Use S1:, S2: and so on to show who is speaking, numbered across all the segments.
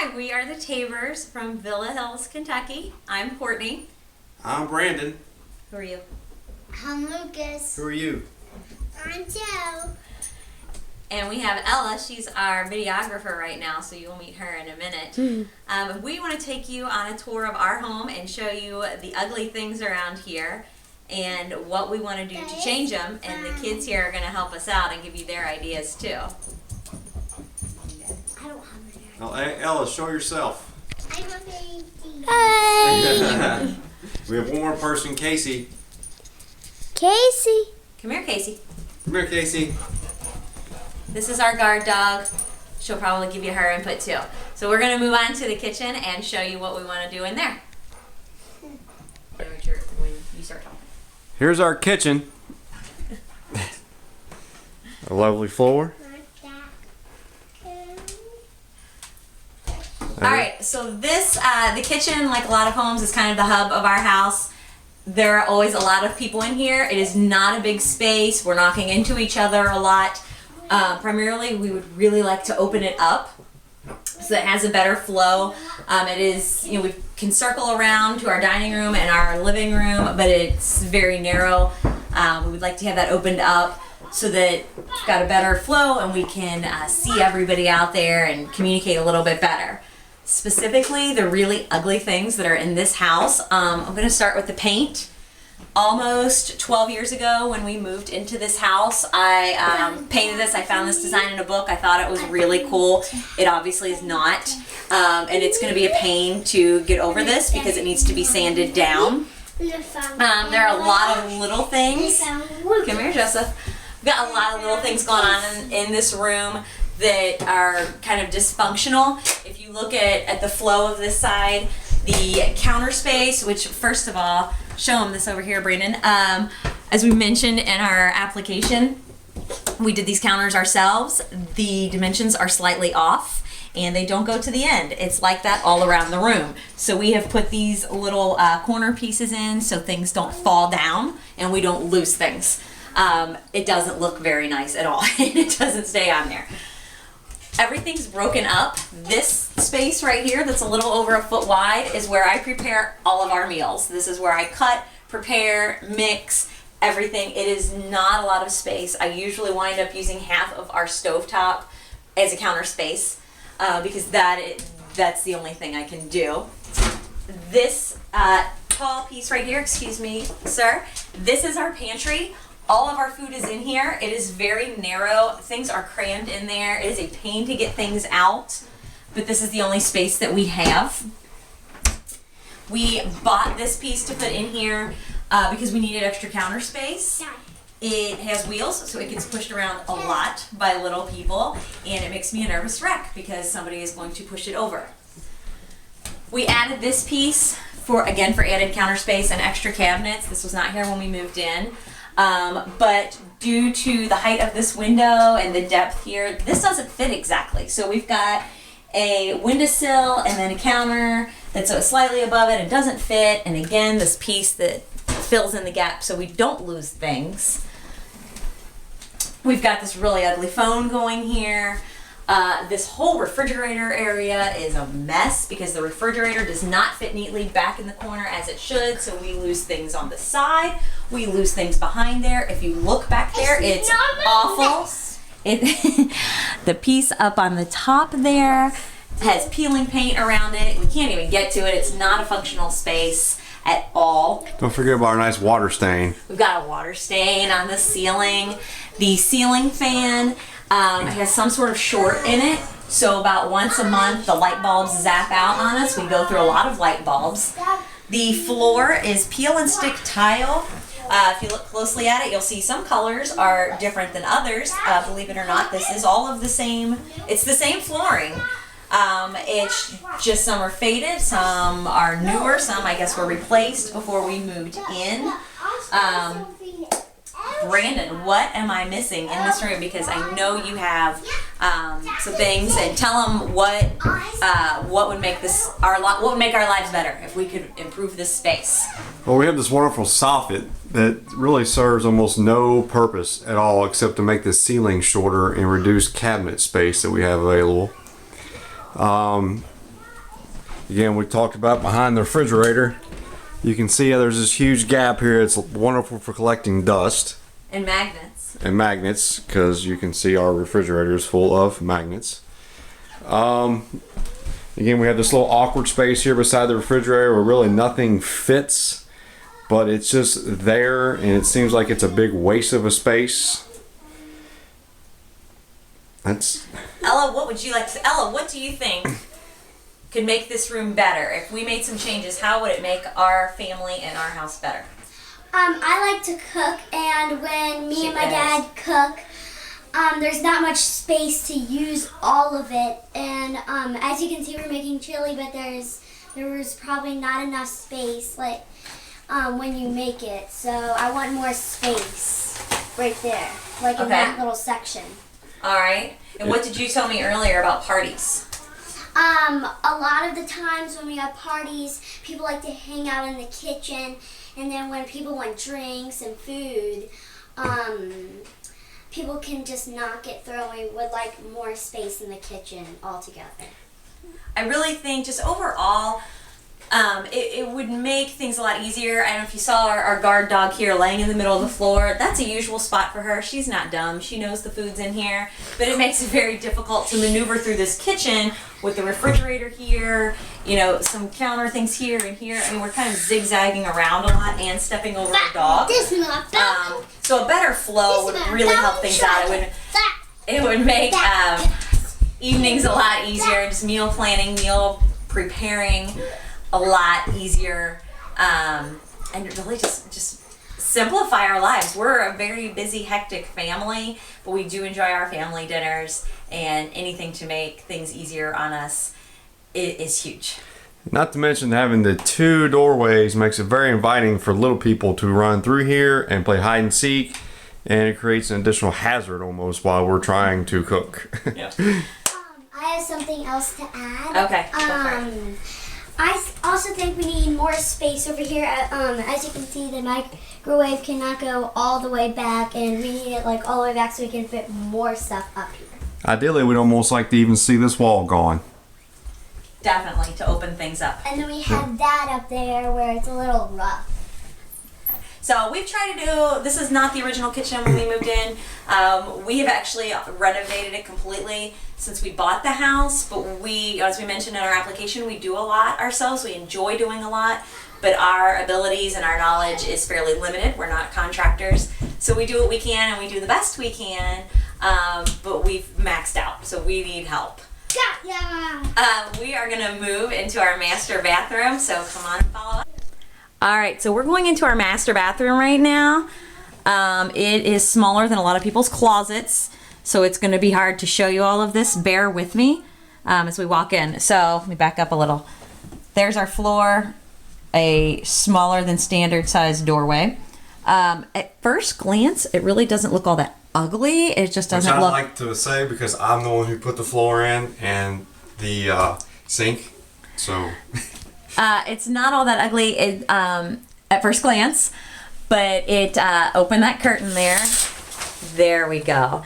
S1: Hi, we are the Tabors from Villa Hills, Kentucky. I'm Courtney.
S2: I'm Brandon.
S1: Who are you?
S3: I'm Lucas.
S2: Who are you?
S3: I'm Joe.
S1: And we have Ella. She's our videographer right now, so you'll meet her in a minute. We want to take you on a tour of our home and show you the ugly things around here and what we want to do to change them. And the kids here are going to help us out and give you their ideas too.
S3: I don't have a dad.
S2: Oh, hey, Ella, show yourself.
S3: I'm a baby.
S2: We have one more person, Casey.
S3: Casey.
S1: Come here, Casey.
S2: Come here, Casey.
S1: This is our guard dog. She'll probably give you her input too. So we're going to move on to the kitchen and show you what we want to do in there. When you start talking.
S2: Here's our kitchen. A lovely floor.
S1: Alright, so this, the kitchen, like a lot of homes, is kind of the hub of our house. There are always a lot of people in here. It is not a big space. We're knocking into each other a lot. Primarily, we would really like to open it up so that it has a better flow. It is, we can circle around to our dining room and our living room, but it's very narrow. We would like to have that opened up so that we've got a better flow and we can see everybody out there and communicate a little bit better. Specifically, the really ugly things that are in this house. I'm going to start with the paint. Almost 12 years ago when we moved into this house, I painted this. I found this design in a book. I thought it was really cool. It obviously is not. And it's going to be a pain to get over this because it needs to be sanded down. There are a lot of little things. Come here, Joseph. We've got a lot of little things going on in this room that are kind of dysfunctional. If you look at the flow of this side, the counter space, which first of all, show them this over here, Brandon. As we mentioned in our application, we did these counters ourselves. The dimensions are slightly off and they don't go to the end. It's like that all around the room. So we have put these little corner pieces in so things don't fall down and we don't lose things. It doesn't look very nice at all. It doesn't stay on there. Everything's broken up. This space right here that's a little over a foot wide is where I prepare all of our meals. This is where I cut, prepare, mix, everything. It is not a lot of space. I usually wind up using half of our stovetop as a counter space because that's the only thing I can do. This tall piece right here, excuse me, sir, this is our pantry. All of our food is in here. It is very narrow. Things are crammed in there. It is a pain to get things out, but this is the only space that we have. We bought this piece to put in here because we needed extra counter space. It has wheels, so it gets pushed around a lot by little people, and it makes me a nervous wreck because somebody is going to push it over. We added this piece for added counter space and extra cabinets. This was not here when we moved in. But due to the height of this window and the depth here, this doesn't fit exactly. So we've got a windowsill and then a counter that's slightly above it and doesn't fit. And again, this piece that fills in the gap so we don't lose things. We've got this really ugly phone going here. This whole refrigerator area is a mess because the refrigerator does not fit neatly back in the corner as it should, so we lose things on the side, we lose things behind there. If you look back there, it's awful. The piece up on the top there has peeling paint around it. We can't even get to it. It's not a functional space at all.
S2: Don't forget about our nice water stain.
S1: We've got a water stain on the ceiling. The ceiling fan has some sort of short in it, so about once a month the light bulbs zap out on us. We go through a lot of light bulbs. The floor is peel and stick tile. If you look closely at it, you'll see some colors are different than others. Believe it or not, this is all of the same. It's the same flooring. It's just some are faded, some are newer, some I guess were replaced before we moved in. Brandon, what am I missing in this room? Because I know you have some things, and tell them what would make what would make our lives better if we could improve this space.
S2: Well, we have this wonderful soffit that really serves almost no purpose at all except to make the ceiling shorter and reduce cabinet space that we have available. Again, we talked about behind the refrigerator. You can see how there's this huge gap here. It's wonderful for collecting dust
S1: And magnets.
S2: and magnets, because you can see our refrigerator is full of magnets. Again, we have this little awkward space here beside the refrigerator where really nothing fits, but it's just there, and it seems like it's a big waste of a space. That's
S1: Ella, what would you like to? Ella, what do you think could make this room better? If we made some changes, how would it make our family and our house better?
S3: I like to cook, and when me
S1: She
S3: and my
S1: does.
S3: dad cook, there's not much space to use all of it. And as you can see, we're making chili, but there was probably not enough space, like when you make it. So I want more space right there, like in
S1: Okay.
S3: that little section.
S1: All right. And what did you tell me earlier about parties?
S3: A lot of the times when we have parties, people like to hang out in the kitchen, and then when people want drinks and food, people can just not get thrown. We would like more space in the kitchen altogether.
S1: I really think just overall, it would make things a lot easier. I don't know if you saw our guard dog here laying in the middle of the floor. That's a usual spot for her. She's not dumb. She knows the food's in here. But it makes it very difficult to maneuver through this kitchen with the refrigerator here, you know, some counter things here and here. I mean, we're kind of zigzagging around a lot and stepping over the dog.
S3: This is not bad.
S1: So a better flow would really help things out. It would make evenings a lot easier, just meal planning, meal preparing a lot easier, and really just simplify our lives. We're a very busy, hectic family, but we do enjoy our family dinners, and anything to make things easier on us is huge.
S2: not to mention having the two doorways makes it very inviting for little people to run through here and play hide and seek, and it creates an additional hazard almost while we're trying to cook.
S1: Yeah.
S3: I have something else to add.
S1: Okay, go for it.
S3: I also think we need more space over here. As you can see, the microwave cannot go all the way back, and we need it like all the way back so we can fit more stuff up here.
S2: Ideally, we'd almost like to even see this wall gone.
S1: Definitely to open things up.
S3: And then we have that up there where it's a little rough.
S1: So we've tried to do, this is not the original kitchen when we moved in. We have actually renovated it completely since we bought the house, but we, as we mentioned in our application, we do a lot ourselves. We enjoy doing a lot, but our abilities and our knowledge is fairly limited. We're not contractors. So we do what we can and we do the best we can, but we've maxed out, so we need help.
S3: Yeah.
S1: We are gonna move into our master bathroom, so come on, follow up. All right, so we're going into our master bathroom right now. It is smaller than a lot of people's closets, so it's gonna be hard to show you all of this. Bear with me as we walk in. So let me back up a little. There's our floor, a smaller than standard size doorway. At first glance, it really doesn't look all that ugly. It just
S2: Which
S1: doesn't
S2: I
S1: look.
S2: like to say because I'm the one who put the floor in and the sink. So
S1: It's not all that ugly at first glance, but it open that curtain there. There we go.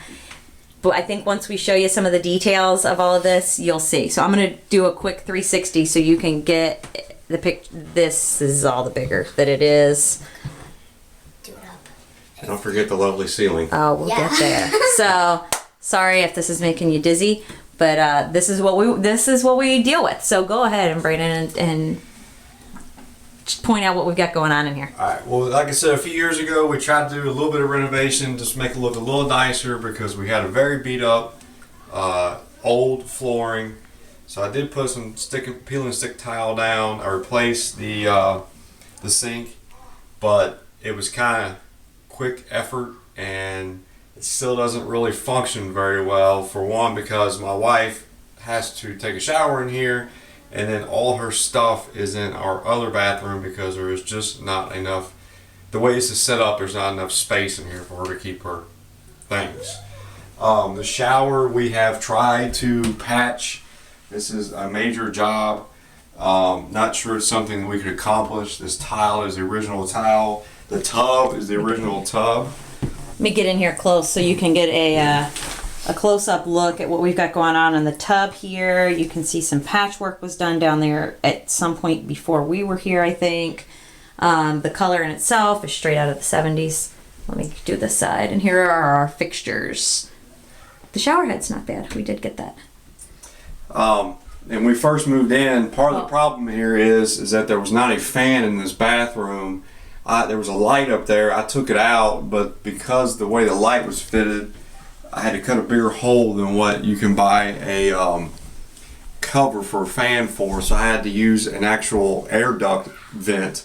S1: But I think once we show you some of the details of all of this, you'll see. So I'm gonna do a quick 360 so you can get the pic. This is all the bigger that it is.
S3: Do it up.
S2: don't forget the lovely ceiling.
S1: Oh, we'll
S3: Yeah.
S1: get there. So sorry if this is making you dizzy, but this is what we deal with. So go ahead and Brayden and just point out what we've got going on in here.
S2: All right. Well, like I said, a few years ago, we tried to do a little bit of renovation, just make it look a little nicer because we had a very beat up, old flooring. So I did put some peel and stick tile down. I replaced the sink, but it was kind of quick effort, and it still doesn't really function very well. For one, because my wife has to take a shower in here, and then all her stuff is in our other bathroom because there is just not enough. The way this is set up, there's not enough space in here for her to keep her things. The shower we have tried to patch. This is a major job. Not sure it's something that we could accomplish. This tile is the original tile. The tub is the original tub.
S1: Let me get in here close so you can get a
S4: a close-up look at what we've got going on in the tub here. You can see some patchwork was done down there at some point before we were here, I think. The color in itself is straight out of the 70s. Let me do this side. And here are our fixtures. The shower head's not bad. We did get that.
S2: And we first moved in, part of the problem here is that there was not a fan in this bathroom. There was a light up there. I took it out, but because the way the light was fitted, I had to cut a bigger hole than what you can buy a cover for a fan for. So I had to use an actual air duct vent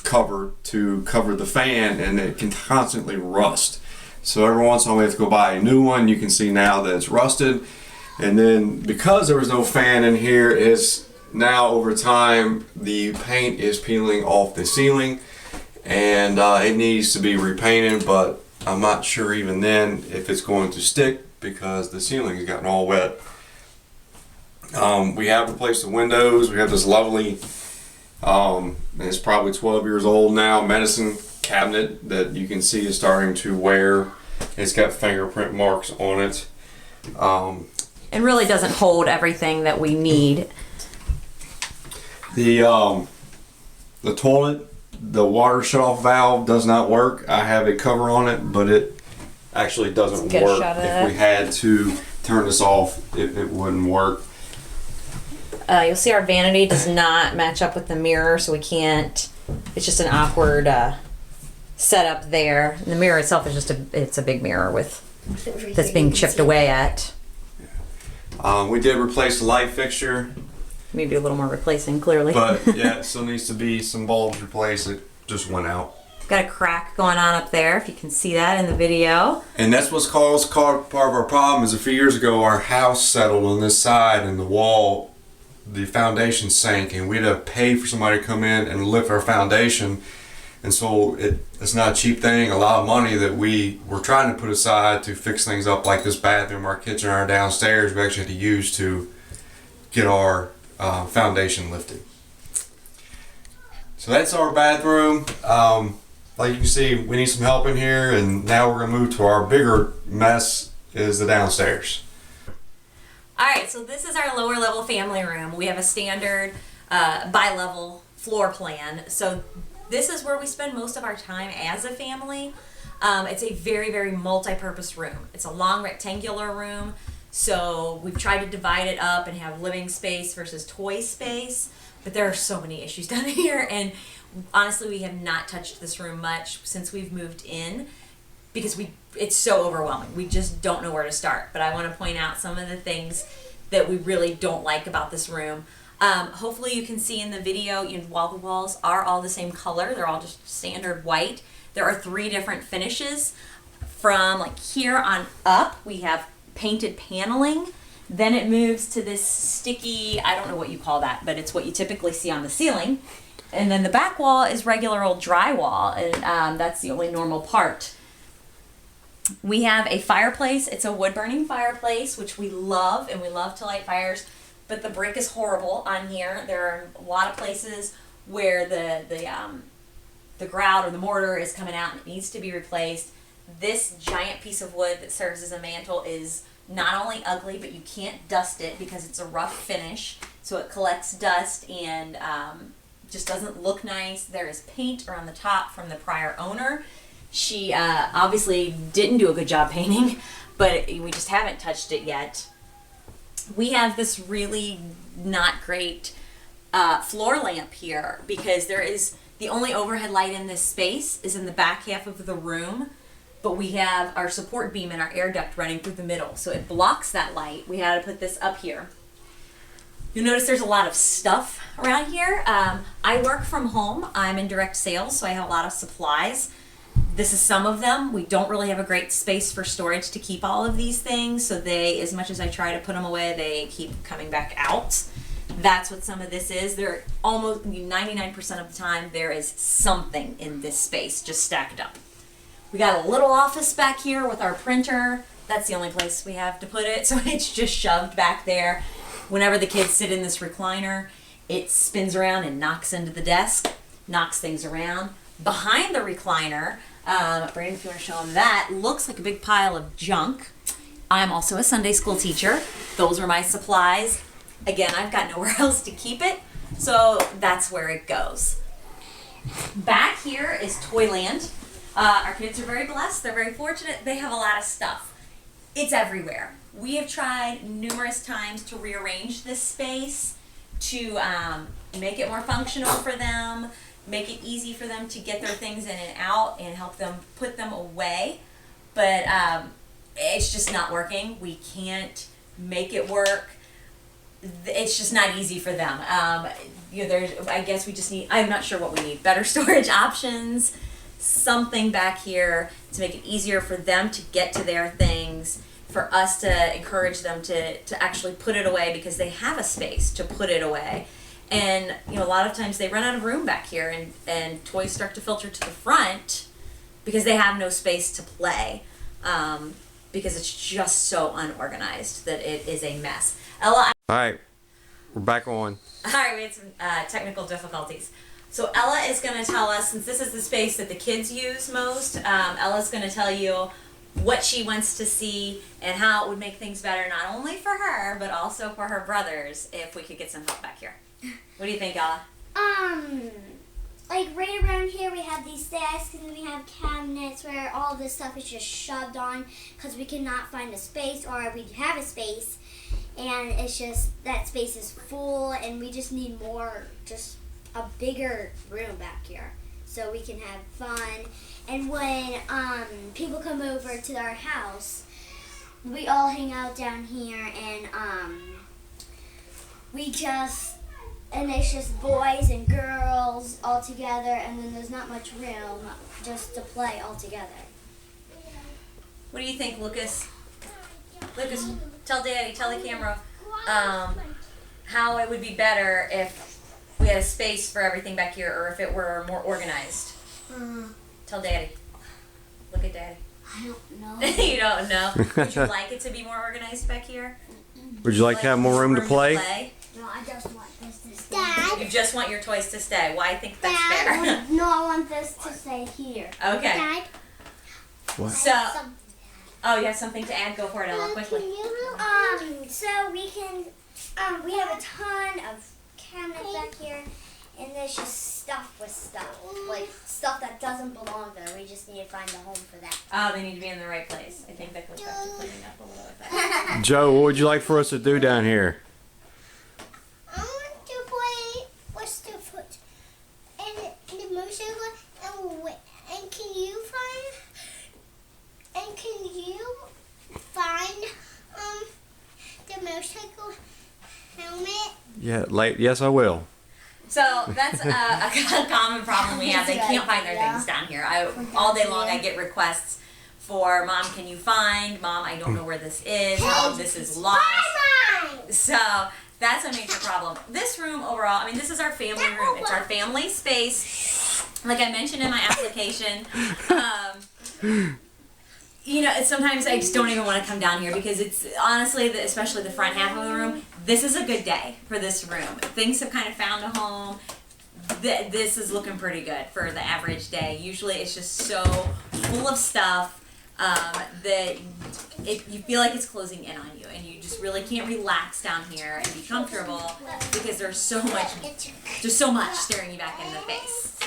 S2: cover to cover the fan, and it can constantly rust. So every once in a while we have to go buy a new one. You can see now that it's rusted. And then because there was no fan in here, is now over time the paint is peeling off the ceiling, and it needs to be repainted, but I'm not sure even then if it's going to stick because the ceiling has gotten all wet. We have replaced the windows. We have this lovely, it's probably 12 years old now, medicine cabinet that you can see is starting to wear. It's got fingerprint marks on it.
S4: It really doesn't hold everything that we need.
S2: The toilet, the water shut-off valve does not work. I have a cover on it, but it actually doesn't
S4: Get a
S2: work.
S4: shot of
S2: If
S4: that.
S2: we had to turn this off, it wouldn't work.
S4: You'll see our vanity does not match up with the mirror, so we can't. It's just an awkward setup there. And the mirror itself is just it's a big mirror with that's being chipped away at.
S2: We did replace the light fixture,
S4: Maybe a little more replacing, clearly.
S2: but yeah, it still needs to be some bulbs replaced. It just went out.
S4: Got a crack going on up there, if you can see that in the video.
S2: And that's what's caused part of our problem is a few years ago our house settled on this side and the wall, the foundation sank, and we had to pay for somebody to come in and lift our foundation. And so it's not a cheap thing, a lot of money that we were trying to put aside to fix things up like this bathroom, our kitchen, our downstairs, we actually had to use to get our foundation lifted. So that's our bathroom. Like you can see, we need some help in here, and now we're gonna move to our bigger mess is the downstairs.
S1: All right, so this is our lower level family room. We have a standard bi-level floor plan. So this is where we spend most of our time as a family. It's a very, very multi-purpose room. It's a long rectangular room. So we've tried to divide it up and have living space versus toy space, but there are so many issues down here, and honestly we have not touched this room much since we've moved in because it's so overwhelming. We just don't know where to start. But I want to point out some of the things that we really don't like about this room. Hopefully you can see in the video, while the walls are all the same color, they're all just standard white. There are 3 different finishes. From like here on up, we have painted paneling. Then it moves to this sticky, I don't know what you call that, but it's what you typically see on the ceiling. And then the back wall is regular old drywall, and that's the only normal part. We have a fireplace. It's a wood-burning fireplace, which we love, and we love to light fires, but the brick is horrible on here. There are a lot of places where the grout or the mortar is coming out and it needs to be replaced. This giant piece of wood that serves as a mantle is not only ugly, but you can't dust it because it's a rough finish, so it collects dust and just doesn't look nice. There is paint around the top from the prior owner. She obviously didn't do a good job painting, but we just haven't touched it yet. We have this really not great floor lamp here because there is the only overhead light in this space is in the back half of the room, but we have our support beam and our air duct running through the middle, so it blocks that light. We had to put this up here. You'll notice there's a lot of stuff around here. I work from home. I'm in direct sales, so I have a lot of supplies. This is some of them. We don't really have a great space for storage to keep all of these things, so they, as much as I try to put them away, they keep coming back out. That's what some of this is. They're almost 99% of the time there is something in this space just stacked up. We got a little office back here with our printer. That's the only place we have to put it, so it's just shoved back there. Whenever the kids sit in this recliner, it spins around and knocks into the desk, knocks things around. Behind the recliner, Brandon, if you want to show them that, looks like a big pile of junk. I'm also a Sunday school teacher. Those are my supplies. Again, I've got nowhere else to keep it, so that's where it goes. Back here is Toyland. Our kids are very blessed. They're very fortunate. They have a lot of stuff. It's everywhere. We have tried numerous times to rearrange this space to make it more functional for them, make it easy for them to get their things in and out, and help them put them away. But it's just not working. We can't make it work. It's just not easy for them. I guess we just need, I'm not sure what we need, better storage options, something back here to make it easier for them to get to their things, for us to encourage them to actually put it away because they have a space to put it away. And a lot of times they run out of room back here, and toys start to filter to the front because they have no space to play, because it's just so unorganized that it is a mess. Ella,
S2: All right, we're back on.
S1: Alright, we had some technical difficulties. So Ella is going to tell us, since this is the space that the kids use most, Ella's going to tell you what she wants to see and how it would make things better, not only for her, but also for her brothers, if we could get some help back here. What do you think, Ella?
S3: Like right around here we have these desks and we have cabinets where all this stuff is just shoved on because we cannot find a space, or we have a space and it's just that space is full and we just need more, just a bigger room back here so we can have fun. And when people come over to our house, we all hang out down here and it's just boys and girls all together, and then there's not much room just to play all together.
S1: What do you think, Lucas? Lucas, tell Daddy, tell the camera, how it would be better if we had a space for everything back here, or if it were more organized. Tell Daddy. Look at Daddy.
S3: I don't know.
S1: You don't know. Would you like it to be more organized back here?
S2: Would you like to have more room to play?
S3: No, I just want this to stay. Dad.
S1: You just want your toys to stay. Well, I think that's
S3: Dad.
S1: fair.
S3: No, I want this to stay here.
S1: Okay.
S3: Dad.
S2: What?
S1: So, oh, you have something to add? Go for it, Ella, quickly.
S3: So we can, we have a ton of cabinets back here, and there's just stuff with stuff, like stuff that doesn't belong there. We just need to find a home for that.
S1: Oh, they need to be in the right place. I think that goes back to cleaning up a little bit.
S2: Joe, what would you like for us to do down here?
S3: I want to play what's the foot and the motorcycle, and can you find the motorcycle helmet?
S2: Yeah, yes, I will.
S1: So that's a common problem we have. They can't find their things down here. All day long I get requests for, Mom, can you find? Mom, I don't know where this is. Oh, this is lost. So that's a major problem. This room overall, I mean, this is our family room. It's our family space. Like I mentioned in my application, sometimes I just don't even want to come down here because it's honestly, especially the front half of the room, this is a good day for this room. Things have kind of found a home. This is looking pretty good for the average day. Usually it's just so full of stuff that you feel like it's closing in on you, and you just really can't relax down here and be comfortable because there's so much staring you back in the face.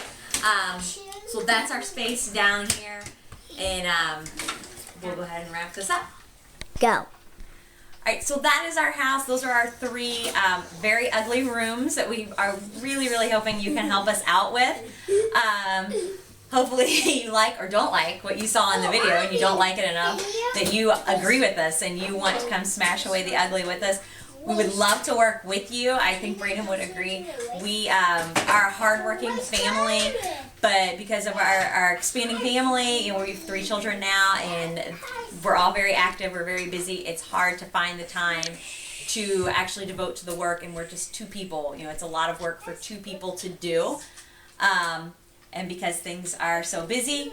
S1: So that's our space down here, and we'll go ahead and wrap this up.
S3: Go.
S1: Alright, so that is our house. Those are our three very ugly rooms that we are really, really hoping you can help us out with. Hopefully you like or don't like what you saw in the video, and you don't like it enough that you agree with us and you want to come smash away the ugly with us. We would love to work with you. I think Braden would agree. We are a hardworking family, but because of our expanding family, we have 3 children now, and we're all very active, we're very busy. It's hard to find the time to actually devote to the work, and we're just 2 people. It's a lot of work for 2 people to do. And because things are so busy,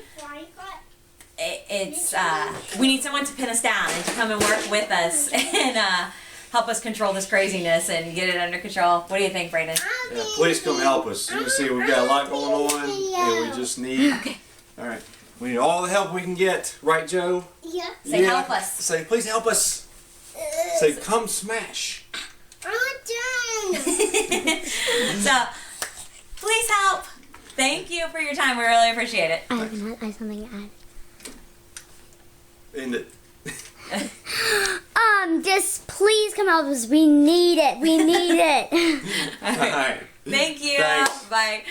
S1: we need someone to pin us down and to come and work with us and help us control this craziness and get it under control. What do you think, Brayden?
S2: Yeah, please come help us. You can see we've got a lot going on, and we just need.
S1: Okay.
S2: All right. We need all the help we can get, right, Joe?
S3: Yeah.
S1: Say help us.
S2: Say, please help us. Say, come smash.
S3: I'm done.
S1: So, please help. Thank you for your time. We really appreciate it.
S3: I have something to add.
S2: End it.
S3: Just please come help us. We need it. We need it.
S2: All right.
S1: Thank you.
S2: Thanks.
S1: Bye.